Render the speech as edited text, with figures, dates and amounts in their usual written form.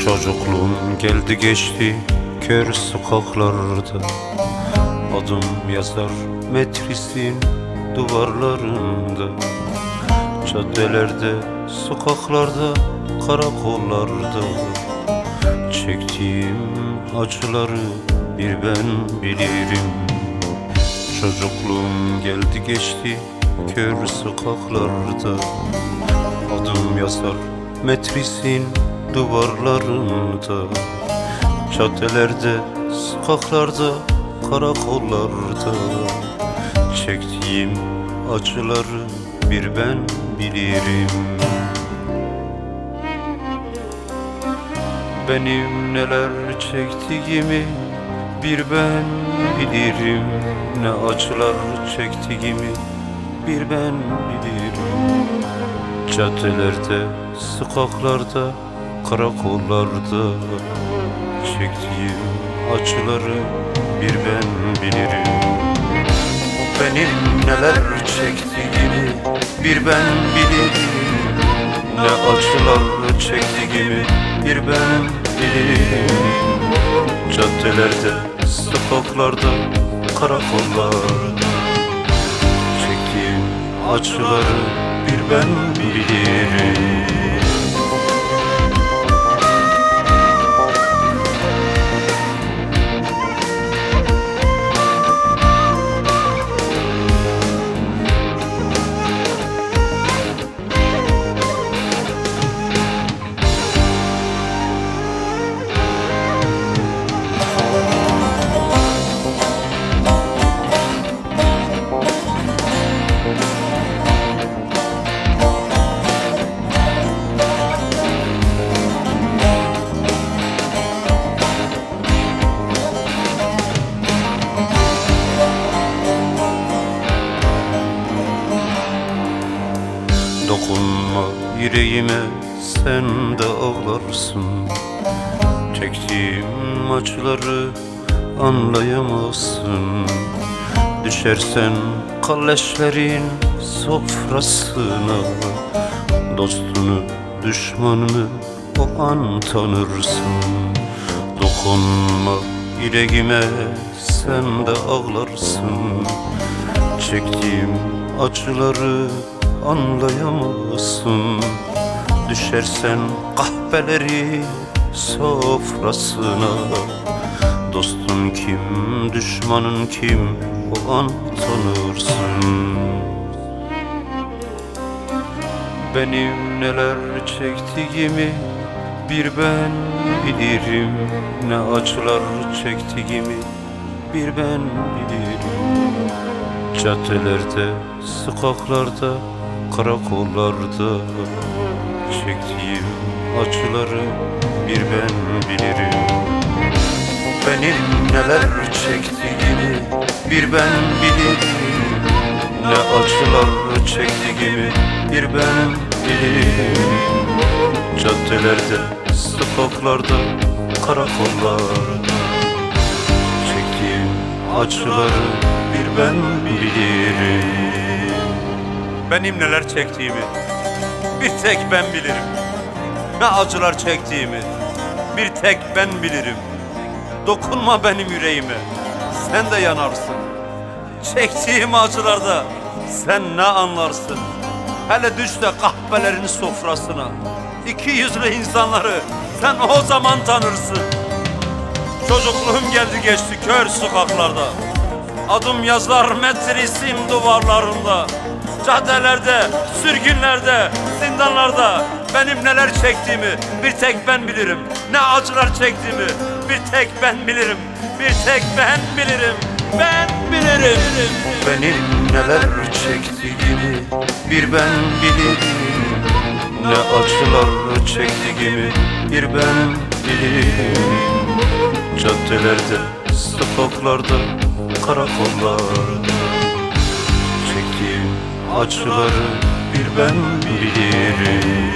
Çocukluğum geldi geçti kör sokaklarda, adım yazar metrisin duvarlarında. Caddelerde, sokaklarda, karakollarda çektiğim acıları bir ben bilirim. Çocukluğum geldi geçti kör sokaklarda, adım yazar metrisin duvarlarında. Caddelerde, sokaklarda, karakollarda çektiğim acıları bir ben bilirim. Benim neler çektiğimi bir ben bilirim. Ne acılar çektiğimi bir ben bilirim. Caddelerde, sokaklarda, karakollarda çektiğim acıları bir ben bilirim. Benim neler çektiğimi bir ben bilirim. Ne acılar çektiğimi bir ben bilirim. Caddelerde, sokaklarda, karakollarda çektiğim acıları bir ben bilirim. Dokunma yüreğime, sen de ağlarsın. Çektiğim acıları anlayamazsın. Düşersen kalleşlerin sofrasına, dostunu, düşmanını o an tanırsın. Dokunma yüreğime, sen de ağlarsın. Çektiğim acıları anlayamazsın. Düşersen kahpeleri sofrasına, dostun kim, düşmanın kim o an tanırsın. Benim neler çektiğimi bir ben bilirim. Ne acılar çektiğimi bir ben bilirim. Caddelerde, sokaklarda, karakollarda çektiğim acıları bir ben bilirim. Benim neler çektiğimi bir ben bilirim. Ne acılar çektiğimi bir ben bilirim. Caddelerde, sokaklarda, karakollarda çektiğim acıları bir ben bilirim. Benim neler çektiğimi bir tek ben bilirim. Ne acılar çektiğimi bir tek ben bilirim. Dokunma benim yüreğime, sen de yanarsın. Çektiğim acılarda sen ne anlarsın? Hele düş de kahpelerin sofrasına. İki yüzlü insanları sen o zaman tanırsın. Çocukluğum geldi geçti kör sokaklarda, adım yazar metrisim duvarlarında. Caddelerde, sürgünlerde, zindanlarda Benim neler çektiğimi bir tek ben bilirim. Ne acılar çektiğimi bir tek ben bilirim. Bir tek ben bilirim. Ben bilirim. Benim neler çektiğimi bir ben bilirim. Ne acılar çektiğimi bir ben bilirim. Caddelerde, sokaklarda, karakollarda çektiğim acıları bir ben bilirim.